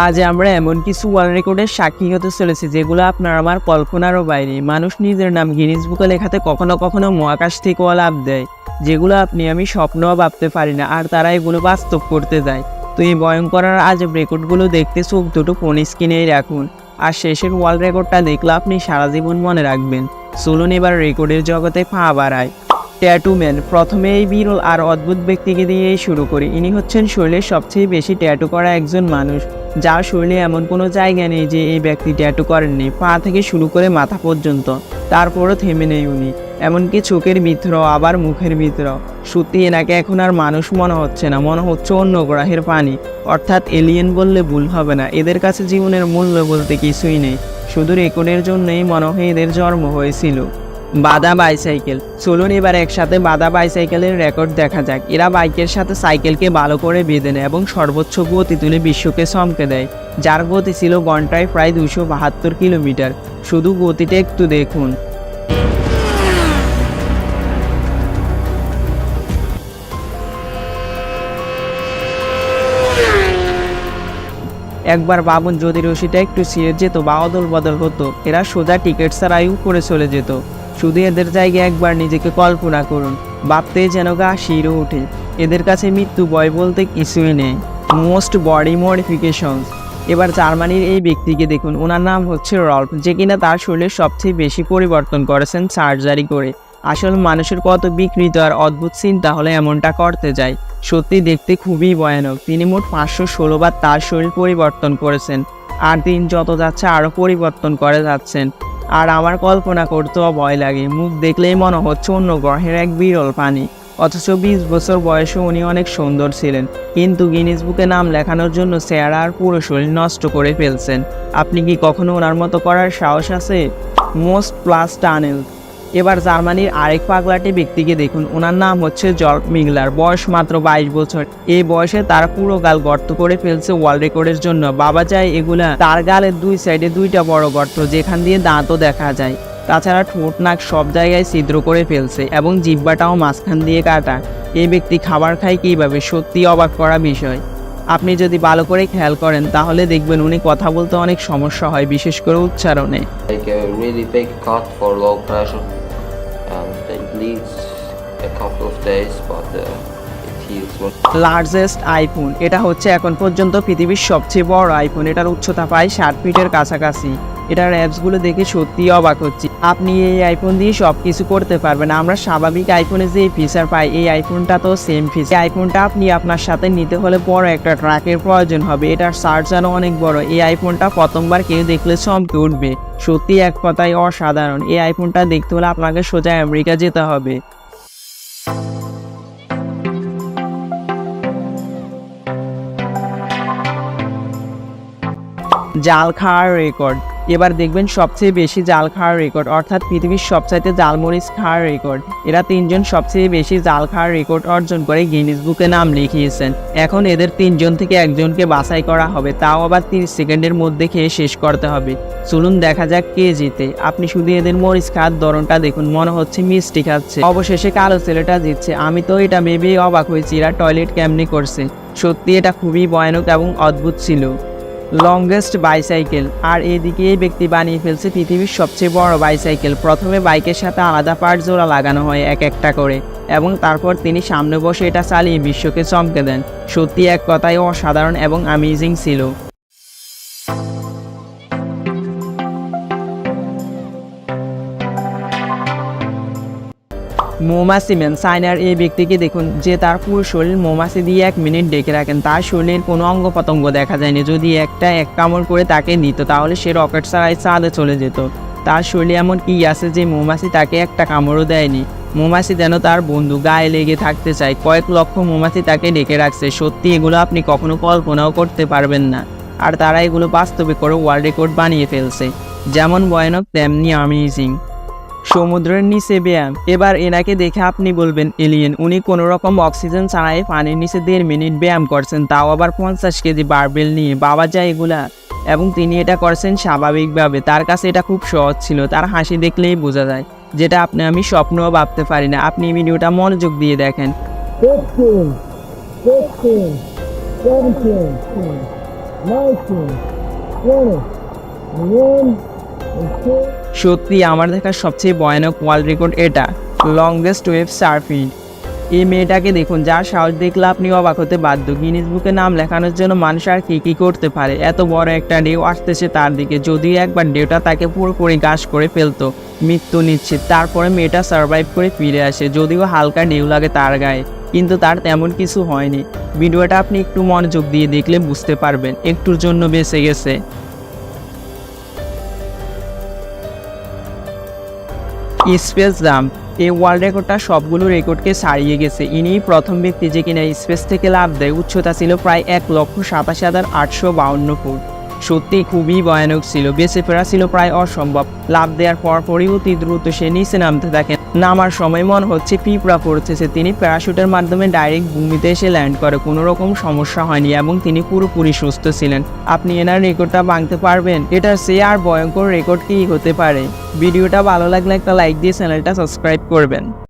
আজ আমরা এমন কিছু ওয়ার্ল্ড রেকর্ডের সাক্ষী হতে চলেছি যেগুলো আপনার আমার কল্পনারও বাইরে। মানুষ নিজের নাম গিনিস বুকে লেখাতে কখনো কখনো মহাকাশ থেকেও লাভ দেয়, যেগুলো আপনি আমি স্বপ্নও ভাবতে পারি না, আর তারা এগুলো বাস্তব করতে যায়। তো এই ভয়ঙ্কর আর আজব রেকর্ডগুলো দেখতে চোখ দুটো ফোন স্ক্রিনেই রাখুন, আর শেষের ওয়ার্ল্ড রেকর্ডটা দেখলে আপনি সারা জীবন মনে রাখবেন। চলুন এবার রেকর্ডের জগতে পা বাড়ায়। Tattoo man. প্রথমে এই বিরল আর অদ্ভুত ব্যক্তিকে দিয়েই শুরু করি। ইনি হচ্ছেন শরীরের সবচেয়ে বেশি ট্যাটু করা একজন মানুষ, যার শরীরে এমন কোনো জায়গা নেই যে এই ব্যক্তি ট্যাটু করেননি, পা থেকে শুরু করে মাথা পর্যন্ত। তারপরও থেমে নেই উনি, এমনকি চোখের ভিতরেও, আবার মুখের ভিতরেও। সত্যি এনাকে এখন আর মানুষ মনে হচ্ছে না, মনে হচ্ছে অন্য গ্রহের প্রাণী, অর্থাৎ এলিয়েন বললে ভুল হবে না। এদের কাছে জীবনের মূল্য বলতে কিছুই নেই, শুধু রেকর্ডের জন্যই মনে হয় এদের জন্ম হয়েছিল। বাদা বাইসাইকেল। চলুন এবার একসাথে বাদা বাইসাইকেলের রেকর্ড দেখা যাক। এরা বাইকের সাথে সাইকেলকে ভালো করে বেঁধে নেয় এবং সর্বোচ্চ গতি তুলে বিশ্বকে চমকে দেয়, যার গতি ছিল ঘন্টায় প্রায় 272 কিলোমিটার। শুধু গতিটা একটু দেখুন। একবার ভাবুন, যদি রশিটা একটু ছিঁড়ে যেত বা অদল বদল হতো, এরা সোজা টিকিট ছাড়াই উপরে চলে যেত। শুধু এদের জায়গায় একবার নিজেকে কল্পনা করুন, ভাবতেই যেন গা শিরে ওঠে। এদের কাছে মৃত্যু ভয় বলতে কিছুই নেই। Most body modifications. এবার জার্মানির এই ব্যক্তিকে দেখুন, ওনার নাম হচ্ছে রল্ফ, যে কিনা তার শরীরের সবচেয়ে বেশি পরিবর্তন করেছেন সার্জারি করে। আসল মানুষের কত বিকৃত আর অদ্ভুত চিন্তা হলে এমনটা করতে যায়। সত্যি দেখতে খুবই ভয়ানক। তিনি মোট 516 বার তার শরীর পরিবর্তন করেছেন, আর দিন যত যাচ্ছে আরও পরিবর্তন করে যাচ্ছেন। আর আমার কল্পনা করতেও ভয় লাগে, মুখ দেখলেই মনে হচ্ছে অন্য গ্রহের এক বিরল প্রাণী। অথচ 20 বছর বয়সে উনি অনেক সুন্দর ছিলেন, কিন্তু গিনিস বুকে নাম লেখানোর জন্য চেহারা আর পুরো শরীর নষ্ট করে ফেলছেন। আপনি কি কখনো ওনার মতো করার সাহস আছে? Most plus tunnel. এবার জার্মানির আরেক পাগলাটে ব্যক্তিকে দেখুন, ওনার নাম হচ্ছে জর্জ মিগলার। বয়স মাত্র 22 বছর। এই বয়সে তার পুরো গাল গর্ত করে ফেলছে ওয়ার্ল্ড রেকর্ডের জন্য। বাবা যায় এগুলা। তার গালের দুই সাইডে 2টা বড় গর্ত, যেখান দিয়ে দাঁতও দেখা যায়। তাছাড়া ঠোঁট নাক সব জায়গায় ছিদ্র করে ফেলছে এবং জিহ্বাটাও মাঝখান দিয়ে কাটা। এই ব্যক্তি খাবার খায় কীভাবে, সত্যি অবাক করা বিষয়। আপনি যদি ভালো করে খেয়াল করেন তাহলে দেখবেন উনি কথা বলতে অনেক সমস্যা হয়, বিশেষ করে উচ্চারণে। Like a really big cut for low pressure, and it bleeds a couple of days, but it heals. Largest iPhone. এটা হচ্ছে এখন পর্যন্ত পৃথিবীর সবচেয়ে বড় আইফোন। এটার উচ্চতা প্রায় 60 ফিটের কাছাকাছি। এটার অ্যাপসগুলো দেখে সত্যিই অবাক হচ্ছি। আপনি এই আইফোন দিয়ে সব কিছু করতে পারবেন। আমরা স্বাভাবিক আইফোনে যে ফিচার পাই, এই আইফোনটা তো সেম ফিচার। এই আইফোনটা আপনি আপনার সাথে নিতে হলে বড় একটা ট্রাকের প্রয়োজন হবে। এটার চার্জারও অনেক বড়। এই আইফোনটা প্রথমবার কেউ দেখলে চমকে উঠবে। সত্যি এক কথায় অসাধারণ। এই আইফোনটা দেখতে হলে আপনাকে সোজা আমেরিকা যেতে হবে। জাল খাওয়ার রেকর্ড। এবার দেখবেন সবচেয়ে বেশি জাল খাওয়ার রেকর্ড, অর্থাৎ পৃথিবীর সবচাইতে জালমরিচ খাওয়ার রেকর্ড। এরা 3জন সবচেয়ে বেশি জাল খাওয়ার রেকর্ড অর্জন করে গিনিস বুকে নাম লিখিয়েছেন। এখন এদের 3জন থেকে একজনকে বাছাই করা হবে, তাও আবার 30 সেকেন্ডের মধ্যে খেয়ে শেষ করতে হবে। চলুন দেখা যাক কে জিতে। আপনি শুধু এদের মরিচ খাওয়ার ধরনটা দেখুন, মনে হচ্ছে মিষ্টি খাচ্ছে। অবশেষে কালো ছেলেটা জিতছে। আমি তো এটা ভেবেই অবাক হয়েছি এরা টয়লেট কেমনি করছে। সত্যি এটা খুবই ভয়ানক এবং অদ্ভুত ছিল। Longest bicycle. আর এদিকে এই ব্যক্তি বানিয়ে ফেলছে পৃথিবীর সবচেয়ে বড় বাইসাইকেল। প্রথমে বাইকের সাথে আলাদা পার্ট জোড়া লাগানো হয় এক একটা করে, এবং তারপর তিনি সামনে বসে এটা চালিয়ে বিশ্বকে চমকে দেন। সত্যি এক কথায় অসাধারণ এবং অ্যামেজিং ছিল। মৌমাছি ম্যান। চায়নার এই ব্যক্তিকে দেখুন, যে তার পুরো শরীর মৌমাছি দিয়ে 1 মিনিট ডেকে রাখেন। তার শরীরের কোনো অঙ্গ প্রত্যঙ্গ দেখা যায়নি। যদি এক কামড় করে তাকে নিত তাহলে সে রকেট ছাড়াই চাঁদে চলে যেত। তার শরীরে এমন কি আছে যে মৌমাছি তাকে একটা কামড়ও দেয়নি। মৌমাছি যেন তার বন্ধু, গায়ে লেগে থাকতে চায়। কয়েক লক্ষ মৌমাছি তাকে ডেকে রাখছে। সত্যি এগুলো আপনি কখনো কল্পনাও করতে পারবেন না। আর তারা এগুলো বাস্তবে করে ওয়ার্ল্ড রেকর্ড বানিয়ে ফেলছে। যেমন ভয়ানক তেমনি অ্যামেজিং। সমুদ্রের নিচে ব্যায়াম। এবার এনাকে দেখে আপনি বলবেন এলিয়েন। উনি কোনো রকম অক্সিজেন ছাড়াই পানির নিচে 1.5 মিনিট ব্যায়াম করছেন, তাও আবার 50 কেজি বারবেল নিয়ে। বাবা যায় এগুলা। এবং তিনি এটা করছেন স্বাভাবিকভাবে। তার কাছে এটা খুব সহজ ছিল। তার হাসি দেখলেই বোঝা যায়, যেটা আপনি আমি স্বপ্নও ভাবতে পারি না। আপনি ভিডিওটা মনোযোগ দিয়ে দেখেন। 15, 16, 17, সত্যি আমার দেখা সবচেয়ে ভয়ানক ওয়ার্ল্ড রেকর্ড এটা, লংগেস্ট ওয়েভ সার্ফিং। এই মেয়েটাকে দেখুন, যার সাহস দেখলে আপনি অবাক হতে বাধ্য। গিনিস বুকে নাম লেখানোর জন্য মানুষ আর কী করতে পারে। এত বড় একটা ঢেউ আসতেছে তার দিকে, যদিও একবার ঢেউটা তাকে পুরোপুরি গাছ করে ফেলতো, মৃত্যু নিশ্চিত। তারপরে মেয়েটা সার্ভাইভ করে ফিরে আসে, যদিও হালকা ঢেউ লাগে তার গায়ে, কিন্তু তার তেমন কিছু হয়নি। ভিডিওটা আপনি একটু মনোযোগ দিয়ে দেখলে বুঝতে পারবেন, একটুর জন্য বেঁচে গেছে। স্পেস জাম্প, এই ওয়ার্ল্ড রেকর্ডটা সবগুলো রেকর্ডকে ছাড়িয়ে গেছে। ইনিই প্রথম ব্যক্তি যে কিনা স্পেস থেকে লাফ দেয়। উচ্চতা ছিল প্রায় 1,87,852 ফুট। সত্যি খুবই ভয়ানক ছিল, বেঁচে ফেরা ছিল প্রায় অসম্ভব। লাফ দেওয়ার পরপরই অতি দ্রুত সে নিচে নামতে থাকে। নামার সময় মনে হচ্ছে পিঁপড়া পড়তেছে। তিনি প্যারাশুটের মাধ্যমে ডাইরেক্ট ভূমিতে এসে ল্যান্ড করে, কোনো রকম সমস্যা হয়নি এবং তিনি পুরোপুরি সুস্থ ছিলেন। আপনি এনার রেকর্ডটা ভাঙতে পারবেন? এটার চেয়ে আর ভয়ঙ্কর রেকর্ড কী হতে পারে? ভিডিওটা ভালো লাগলে একটা লাইক দিয়ে চ্যানেলটা সাবস্ক্রাইব করবেন।